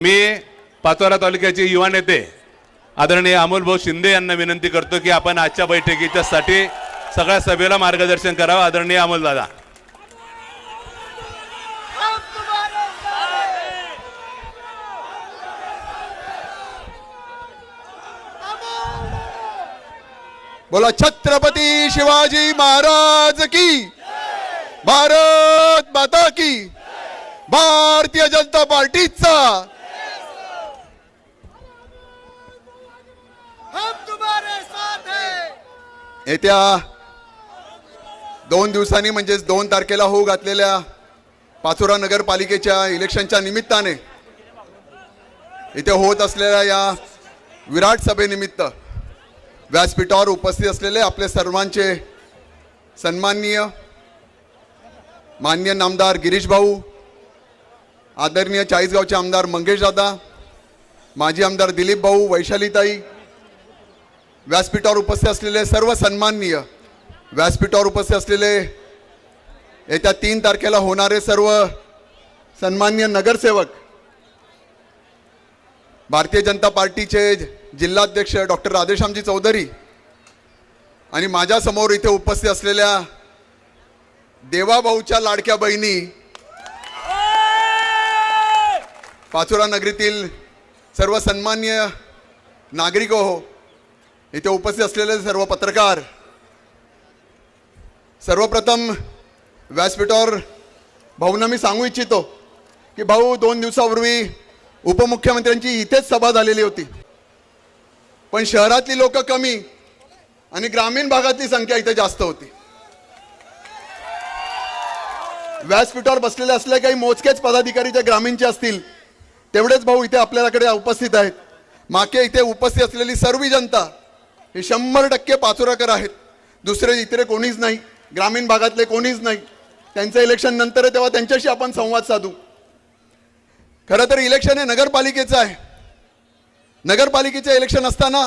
मी पाचोरा तालुक्याचे युवा नेते आदरणीय अमोल भाऊ शिंदे यांना विनंती करतो की आपण आजच्या बैठकीच्या साठी सगळ्या सभेला मार्गदर्शन करावं. आदरणीय अमोल दादा. बोला छत्रपती शिवाजी महाराज की, भारत माता की, भारतीय जनता पार्टीचा येत्या 2 दिवसांनी म्हणजेच 2 तारखेला होऊ घातलेल्या पाचोरा नगरपालिकेच्या इलेक्शनच्या निमित्ताने इथे होत असलेल्या या विराट सभेनिमित्त व्यासपीठावर उपस्थित असलेले आपले सर्वांचे सन्माननीय माननीय नामदार गिरीश भाऊ, आदरणीय चाळीसगावचे आमदार मंगेश दादा, माजी आमदार दिलीप भाऊ, वैशालीताई, व्यासपीठावर उपस्थित असलेले सर्व सन्माननीय, व्यासपीठावर उपस्थित असलेले येत्या 3 तारखेला होणारे सर्व सन्माननीय नगरसेवक, भारतीय जनता पार्टीचे जिल्हाध्यक्ष डॉक्टर राधेश्यामजी चौधरी आणि माझ्या समोर इथे उपस्थित असलेल्या देवाभाऊच्या लाडक्या बहिणी, पाचोरा नगरीतील सर्व सन्माननीय नागरिक हो, इथे उपस्थित असलेले सर्व पत्रकार, सर्वप्रथम व्यासपीठावर भाऊंना मी सांगू इच्छितो की भाऊ 2 दिवसापूर्वी उपमुख्यमंत्र्यांची इथेच सभा झालेली होती, पण शहरातली लोक कमी आणि ग्रामीण भागातली संख्या इथे जास्त होती. व्यासपीठावर बसलेले असले काही मोजकेच पदाधिकारी जे ग्रामीणचे असतील तेवढेच भाऊ इथे आपल्याकडे उपस्थित आहेत. मागे इथे उपस्थित असलेली सर्व जनता हे 100% पाचोराकर आहेत. दुसरे इतरे कोणीच नाही, ग्रामीण भागातले कोणीच नाही. त्यांचं इलेक्शन नंतर आहे तेव्हा त्यांच्याशी आपण संवाद साधू. खरं तर इलेक्शन हे नगरपालिकेचं आहे. नगरपालिकेचं इलेक्शन असताना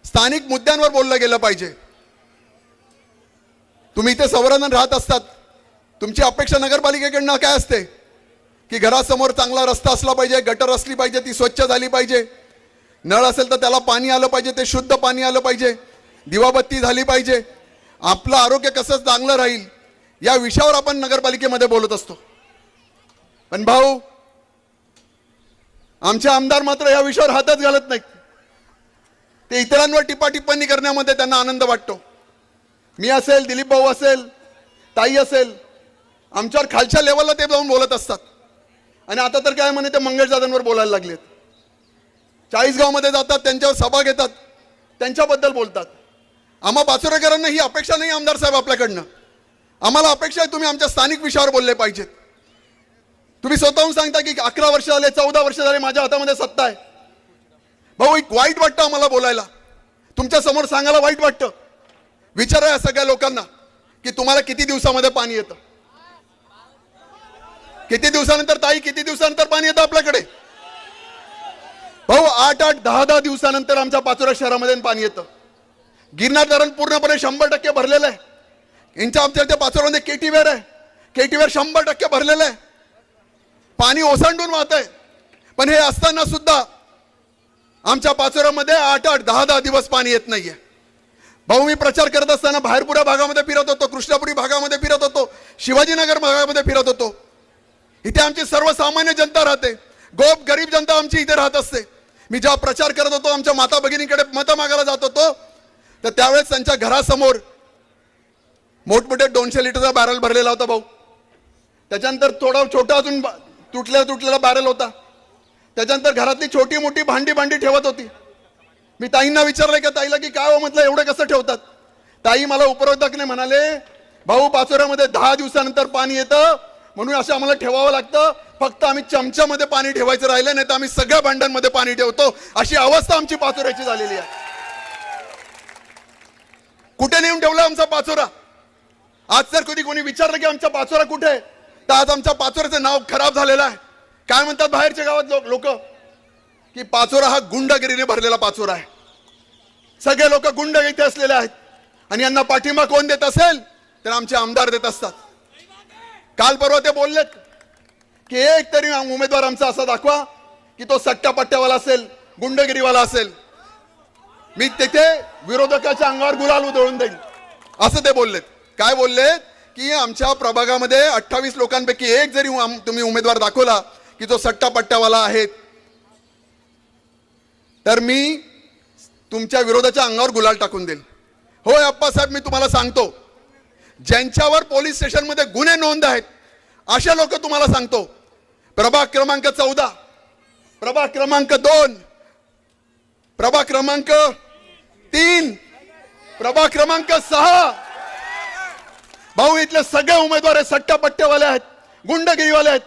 स्थानिक मुद्द्यांवर बोललं गेलं पाहिजे. तुम्ही इथे संवर्धन राहत असतात, तुमची अपेक्षा नगरपालिकेकडनं काय असते की घरासमोर चांगला रस्ता असला पाहिजे, गटर असली पाहिजे, ती स्वच्छ झाली पाहिजे, नळ असेल तर त्याला पाणी आलं पाहिजे, ते शुद्ध पाणी आलं पाहिजे, दिवाबत्ती झाली पाहिजे, आपलं आरोग्य कसं चांगलं राहील या विषयावर आपण नगरपालिकेमध्ये बोलत असतो. पण भाऊ, आमचे आमदार मात्र या विषयावर हातच घालत नाहीत. ते इतरांवर टिप्पणी करण्यामध्ये त्यांना आनंद वाटतो. मी असेल, दिलीप भाऊ असेल, ताई असेल, आमच्यावर खालच्या लेवलला ते जाऊन बोलत असतात. आणि आता तर काय म्हणे ते मंगेश दादांवर बोलायला लागलेत. 40 मध्ये जातात, त्यांच्यावर सभा घेतात, त्यांच्याबद्दल बोलतात. आम्हा पाचोरेकरांना ही अपेक्षा नाही आमदार साहेब आपल्याकडनं. आम्हाला अपेक्षा आहे तुम्ही आमच्या स्थानिक विषयावर बोलले पाहिजेत. तुम्ही स्वतःहून सांगता की 11 वर्ष झाले, 14 वर्ष झाले माझ्या हातामध्ये सत्ता आहे. भाऊ, एक वाईट वाटतं आम्हाला बोलायला, तुमच्या समोर सांगायला वाईट वाटतं. विचारा या सगळ्या लोकांना की तुम्हाला किती दिवसामध्ये पाणी येतं, किती दिवसानंतर, ताई किती दिवसानंतर पाणी येतं आपल्याकडे. भाऊ 8-8, 10-10 दिवसानंतर आमच्या पाचोरा शहरामध्ये पाणी येतं. गिरनार धरण पूर्णपणे 100% भरलेलं आहे. आमच्या त्या पाचोरामध्ये केटीवेर आहे, केटीवेर 100% भरलेलं आहे. पाणी ओसंडून वाहत आहे. पण हे असताना सुद्धा आमच्या पाचोऱ्यामध्ये 8-8, 10-10 दिवस पाणी येत नाहीये. भाऊ, मी प्रचार करत असताना बाहेरपुरा भागामध्ये फिरत होतो, कृष्णापुरी भागामध्ये फिरत होतो, शिवाजीनगर भागामध्ये फिरत होतो. इथे आमची सर्वसामान्य जनता राहते, गोप गरीब जनता आमची इथे राहत असते. मी जेव्हा प्रचार करत होतो, आमच्या माता भगिनीकडे मतं मागायला जात होतो, तर त्यावेळेस त्यांच्या घरासमोर मोठमोठे 200 लिटरचा बॅरल भरलेला होता भाऊ. त्याच्यानंतर थोडा छोटा अजून तुटलेला बॅरल होता. त्याच्यानंतर घरातली छोटी मोठी भांडी ठेवत होती. मी ताईंना विचारलं का ताईला की काय हो, म्हटलं एवढं कसं ठेवतात. ताई मला उपरोक्ताने म्हणाले, भाऊ पाचोऱ्यामध्ये 10 दिवसानंतर पाणी येतं म्हणून असं आम्हाला ठेवावं लागतं. फक्त आम्ही चमच्यामध्ये पाणी ठेवायचं राहिलं, नाही तर आम्ही सगळ्या भांड्यांमध्ये पाणी ठेवतो. अशी अवस्था आमची पाचोऱ्याची झालेली आहे. कुठे नेऊन ठेवलं आमचा पाचोरा. आज जर कधी कोणी विचारलं की आमचा पाचोरा कुठे आहे, तर आज आमच्या पाचोऱ्याचं नाव खराब झालेलं आहे. काय म्हणतात बाहेरच्या गावात लोक की पाचोरा हा गुंडगिरीने भरलेला पाचोरा आहे. सगळे लोक गुंड इथे असलेले आहेत आणि यांना पाठिंबा कोण देत असेल तर आमचे आमदार देत असतात. काल परवा ते बोललेत की एक तरी उमेदवार आमचा असा दाखवा की तो सट्टापट्ट्यावाला असेल, गुंडगिरीवाला असेल, मी तिथे विरोधकाच्या अंगावर गुलाल उधळून देईन असं ते बोललेत. काय बोललेत की आमच्या प्रभागामध्ये 28 लोकांपैकी एक जरी तुम्ही उमेदवार दाखवला की जो सट्टापट्ट्यावाला आहे, तर मी तुमच्या विरोधाच्या अंगावर गुलाल टाकून देईल. होय अप्पासाहेब, मी तुम्हाला सांगतो, ज्यांच्यावर पोलीस स्टेशनमध्ये गुन्हे नोंद आहेत अशा लोक तुम्हाला सांगतो, प्रभाग क्रमांक 14, प्रभाग क्रमांक 2, प्रभाग क्रमांक 3, प्रभाग क्रमांक 6, भाऊ इथले सगळे उमेदवार हे सट्टापट्ट्यावाले आहेत, गुंडगिरीवाले आहेत,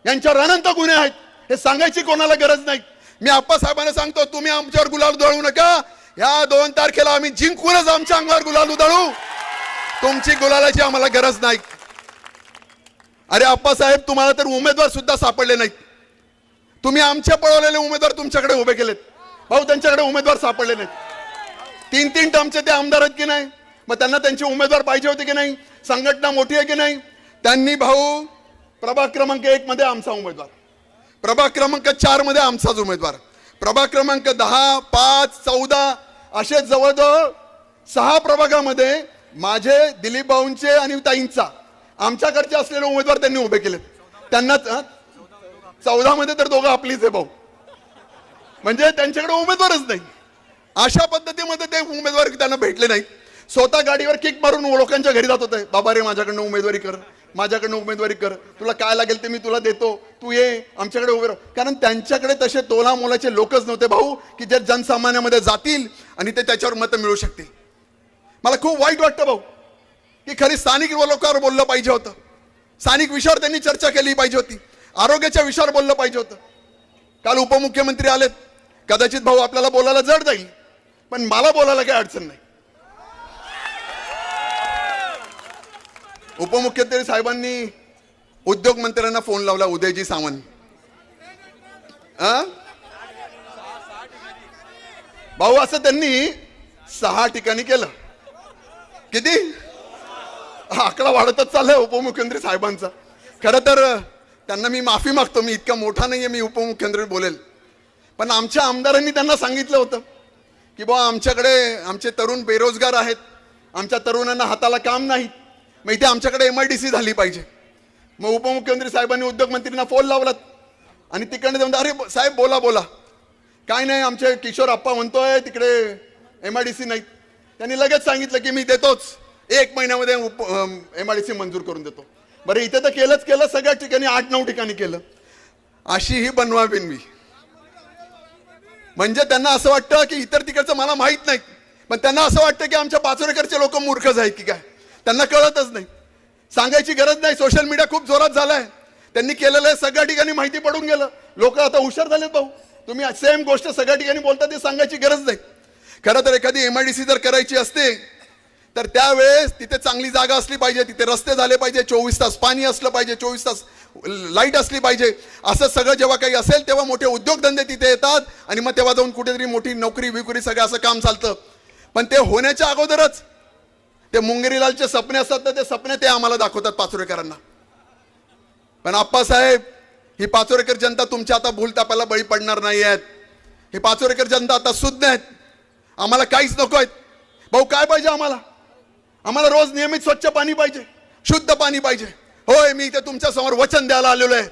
यांच्यावर अनंत गुन्हे आहेत. हे सांगायची कोणाला गरज नाही. मी आप्पासाहेबांना सांगतो, तुम्ही आमच्यावर गुलाल उधळू नका. या 2 तारखेला आम्ही जिंकूनच आमच्या अंगावर गुलाल उधळू. तुमची गुलालाची आम्हाला गरज नाही. अरे आप्पासाहेब, तुम्हाला तर उमेदवार सुद्धा सापडले नाहीत. तुम्ही आमचे पळवलेले उमेदवार तुमच्याकडे उभे केलेत. भाऊ त्यांच्याकडे उमेदवार सापडले नाहीत. 3 टर्मचे ते आमदार आहेत की नाही, मग त्यांना त्यांचे उमेदवार पाहिजे होते की नाही, संघटना मोठी आहे की नाही. त्यांनी भाऊ प्रभाग क्रमांक 1 मध्ये आमचा उमेदवार, प्रभाग क्रमांक 4 मध्ये आमचाच उमेदवार, प्रभाग क्रमांक 10, 5, 14 असे जवळजवळ 6 प्रभागामध्ये माझे, दिलीप भाऊंचे आणि ताईंचा, आमच्याकडचे असलेले उमेदवार त्यांनी उभे केलेत. त्यांना 14 मध्ये तर दोघं आपलीच आहे भाऊ, म्हणजे त्यांच्याकडे उमेदवारच नाही. अशा पद्धतीमध्ये ते उमेदवार त्यांना भेटले नाहीत. स्वतः गाडीवर किक मारून लोकांच्या घरी जात होते, बाबा रे माझ्याकडनं उमेदवारी कर, माझ्याकडनं उमेदवारी कर, तुला काय लागेल ते मी तुला देतो, तू ये आमच्याकडे उभे राह. कारण त्यांच्याकडे तसे तोला मोलाचे लोकच नव्हते भाऊ की जे जनसामान्यामध्ये जातील आणि ते त्याच्यावर मतं मिळू शकतील. मला खूप वाईट वाटतं भाऊ की खरी स्थानिक लोकांवर बोललं पाहिजे होतं, स्थानिक विषयावर त्यांनी चर्चा केली पाहिजे होती, आरोग्याच्या विषयावर बोललं पाहिजे होतं. काल उपमुख्यमंत्री आलेत, कदाचित भाऊ आपल्याला बोलायला जड जाईल, पण मला बोलायला काही अडचण नाही. उपमुख्यमंत्री साहेबांनी उद्योग मंत्र्यांना फोन लावला, उदयजी सामंत. भाऊ असं त्यांनी 6 ठिकाणी केलं. किती? आकडा वाढतच चाललाय उपमुख्यमंत्री साहेबांचा. खरं तर त्यांना मी माफी मागतो, मी इतका मोठा नाहीये मी उपमुख्यमंत्री बोलेल, पण आमच्या आमदारांनी त्यांना सांगितलं होतं की बाबा आमच्याकडे आमचे तरुण बेरोजगार आहेत, आमच्या तरुणांना हाताला काम नाही, मग इथे आमच्याकडे MIDC झाली पाहिजे. मग उपमुख्यमंत्री साहेबांनी उद्योगमंत्रींना फोन लावलात आणि तिकडे जाऊन, अरे साहेब बोला बोला, काय नाही आमचे किशोर आप्पा म्हणतोय तिकडे MIDC नाहीत. त्यांनी लगेच सांगितलं की मी देतोच, 1 महिन्यामध्ये MIDC मंजूर करून देतो. बरं इथे तर केलंच केलं, सगळ्या ठिकाणी 8-9 ठिकाणी केलं. अशी ही बनवावीन मी. म्हणजे त्यांना असं वाटतं की इतर तिकडचं मला माहित नाही, पण त्यांना असं वाटतं की आमच्या पाचोरेकरचे लोक मूर्खच आहेत की काय, त्यांना कळतच नाही. सांगायची गरज नाही, सोशल मीडिया खूप जोरात झालाय, त्यांनी केलेलं सगळ्या ठिकाणी माहिती पडून गेलं, लोक आता हुशार झालेत भाऊ. तुम्ही सेम गोष्ट सगळ्या ठिकाणी बोलता, ते सांगायची गरज नाही. खरं तर एखादी MIDC जर करायची असते तर त्यावेळेस तिथे चांगली जागा असली पाहिजे, तिथे रस्ते झाले पाहिजे, 24 तास पाणी असलं पाहिजे, 24 तास लाईट असली पाहिजे. असं सगळं जेव्हा काही असेल तेव्हा मोठे उद्योगधंदे तिथे येतात आणि मग तेव्हा जाऊन कुठेतरी मोठी नोकरी विकुरी सगळं असं काम चालतं. पण ते होण्याच्या अगोदरच ते मुंगेरीलालचे सपने असतात तर ते सपने ते आम्हाला दाखवतात पाचोरेकरांना. पण आप्पासाहेब, ही पाचोरेकर जनता तुमच्या आता भूलतापाला बळी पडणार नाही आहेत. ही पाचोरेकर जनता आता शुद्ध आहेत, आम्हाला काहीच नको आहेत. भाऊ काय पाहिजे आम्हाला? आम्हाला रोज नियमित स्वच्छ पाणी पाहिजे, शुद्ध पाणी पाहिजे. होय, मी इथे तुमच्या समोर वचन द्यायला आलेलो आहे.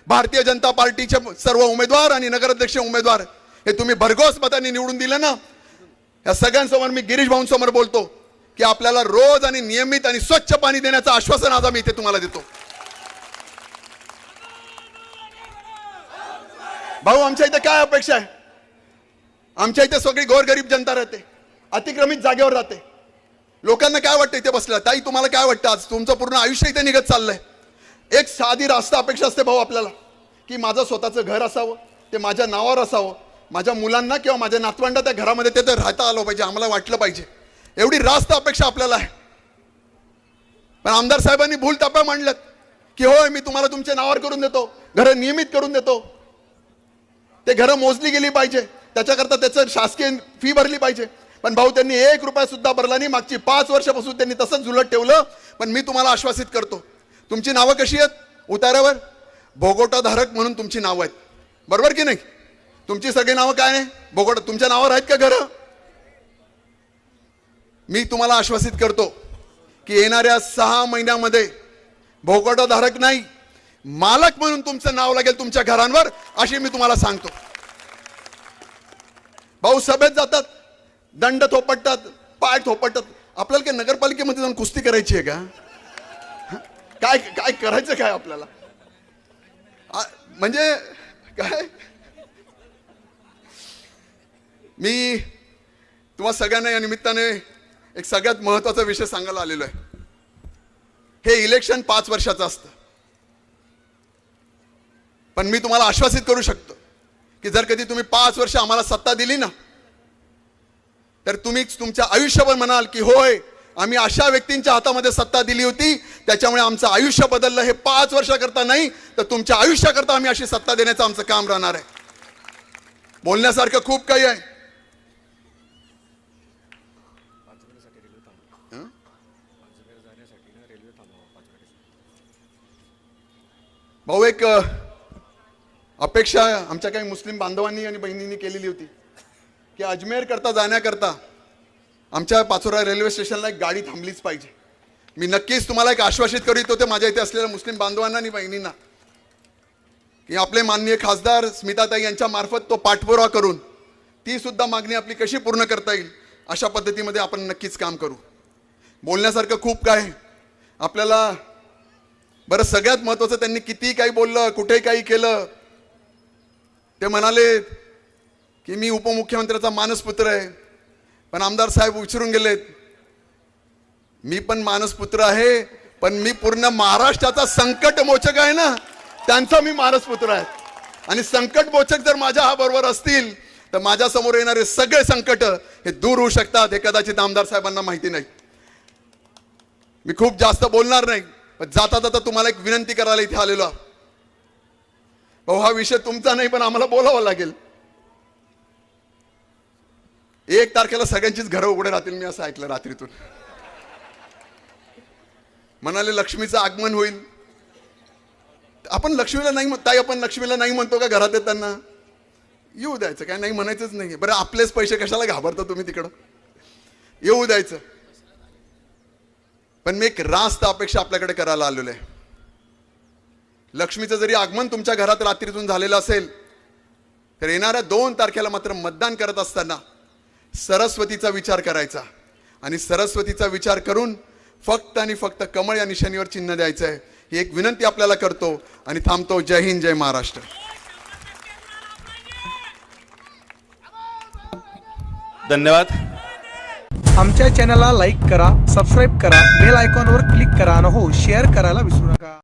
भारतीय जनता पार्टीचे सर्व उमेदवार आणि नगराध्यक्ष उमेदवार हे तुम्ही भरघोस मतांनी निवडून दिले ना, या सगळ्यांसमोर मी गिरीश भाऊंसमोर बोलतो की आपल्याला रोज आणि नियमित आणि स्वच्छ पाणी देण्याचं आश्वासन आज आम्ही इथे तुम्हाला देतो. भाऊ आमच्या इथे काय अपेक्षा आहे? आमच्या इथे सगळी गोरगरीब जनता राहते, अतिक्रमित जागेवर राहते. लोकांना काय वाटतं इथे बसल्या? ताई तुम्हाला काय वाटतं? आज तुमचं पूर्ण आयुष्य इथे निघत चाललंय. एक साधी रास्ता अपेक्षा असते भाऊ आपल्याला की माझं स्वतःचं घर असावं, ते माझ्या नावावर असावं, माझ्या मुलांना किंवा माझ्या नातवंडा त्या घरामध्ये ते राहता आलं पाहिजे, आम्हाला वाटलं पाहिजे. एवढी रास्त अपेक्षा आपल्याला आहे. पण आमदार साहेबांनी भूल ताप्या मांडल्यात की होय मी तुम्हाला तुमच्या नावावर करून देतो, घरं नियमित करून देतो. ते घरं मोजली गेली पाहिजे, त्याच्याकरता त्याचं शासकीय फी भरली पाहिजे. पण भाऊ त्यांनी 1 रुपया सुद्धा भरला नाही. मागची 5 वर्षापासून त्यांनी तसंच झुलत ठेवलं. पण मी तुम्हाला आश्वासित करतो, तुमची नावं कशी आहेत उतार्यावर? भोगोटाधारक म्हणून तुमची नावं आहेत, बरोबर की नाही? तुमची सगळी नावं काय नाही बोगोटा तुमच्या नावावर आहेत का घरं? मी तुम्हाला आश्वासित करतो की येणाऱ्या 6 महिन्यामध्ये भोगवटाधारक नाही, मालक म्हणून तुमचं नाव लागेल तुमच्या घरांवर, अशी मी तुम्हाला सांगतो. भाऊ सभेत जातात, दंड थोपटतात, पाय थोपटतात. आपल्याला काय नगरपालिकेमध्ये जाऊन कुस्ती करायची आहे का? काय काय करायचं काय आपल्याला? म्हणजे काय, मी तुम्हा सगळ्यांना या निमित्ताने एक सगळ्यात महत्वाचा विषय सांगायला आलेलो आहे. हे इलेक्शन 5 वर्षाचं असतं, पण मी तुम्हाला आश्वासित करू शकतो की जर कधी तुम्ही 5 वर्ष आम्हाला सत्ता दिली ना, तर तुम्हीच तुमच्या आयुष्यभर म्हणाल की होय, आम्ही अशा व्यक्तींच्या हातामध्ये सत्ता दिली होती, त्याच्यामुळे आमचं आयुष्य बदललं. हे 5 वर्षाकरता नाही, तर तुमच्या आयुष्याकरता आम्ही अशी सत्ता देण्याचं आमचं काम राहणार आहे. बोलण्यासारखं खूप काही आहे. भाऊ, एक अपेक्षा आमच्या काही मुस्लिम बांधवांनी आणि बहिणींनी केलेली होती की अजमेर करता जाण्याकरता आमच्या पाचोरा रेल्वे स्टेशनला एक गाडी थांबलीच पाहिजे. मी नक्कीच तुम्हाला एक आश्वासित करीत होते माझ्या इथे असलेल्या मुस्लिम बांधवांना आणि बहिणींना की आपले माननीय खासदार स्मिताताई यांच्या मार्फत तो पाठपुरावा करून ती सुद्धा मागणी आपली कशी पूर्ण करता येईल अशा पद्धतीमध्ये आपण नक्कीच काम करू. बोलण्यासारखं खूप काय आपल्याला. बरं, सगळ्यात महत्वाचं, त्यांनी किती काही बोललं, कुठे काही केलं, ते म्हणाले की मी उपमुख्यमंत्र्याचा मानसपुत्र आहे, पण आमदार साहेब विचारून गेलेत, मी पण मानसपुत्र आहे, पण मी पूर्ण महाराष्ट्राचा संकट मोचक आहे ना, त्यांचा मी मानसपुत्र आहे. आणि संकट मोचक जर माझ्या हा बरोबर असतील तर माझ्या समोर येणारे सगळे संकट हे दूर होऊ शकतात. हे कदाचित आमदार साहेबांना माहिती नाही. मी खूप जास्त बोलणार नाही, पण जाता जाता तुम्हाला एक विनंती करायला इथे आलेलो. भाऊ, हा विषय तुमचा नाही, पण आम्हाला बोलावं लागेल. 1 तारखेला सगळ्यांचीच घरं उघडे राहतील, मी असं ऐकलं रात्रीतून. म्हणाले लक्ष्मीचं आगमन होईल. आपण लक्ष्मीला नाही ताई, आपण लक्ष्मीला नाही म्हणतो का घरात येताना? येऊ द्यायचं, काय नाही म्हणायचंच नाही. बरं, आपलेच पैसे कशाला घाबरता तुम्ही तिकडं? येऊ द्यायचं. पण मी एक रास्त अपेक्षा आपल्याकडे करायला आलेलो आहे. लक्ष्मीचं जरी आगमन तुमच्या घरात रात्रीतून झालेलं असेल, तर येणाऱ्या 2 तारखेला मात्र मतदान करत असताना सरस्वतीचा विचार करायचा. आणि सरस्वतीचा विचार करून फक्त आणि फक्त कमळ या निशाणीवर चिन्ह द्यायचं आहे. ही एक विनंती आपल्याला करतो आणि थांबतो. जय हिंद, जय महाराष्ट्र. धन्यवाद. आमच्या चॅनलला लाईक करा, सबस्क्राईब करा, बेल आयकॉनवर क्लिक करा आणि हो शेअर करायला विसरू नका.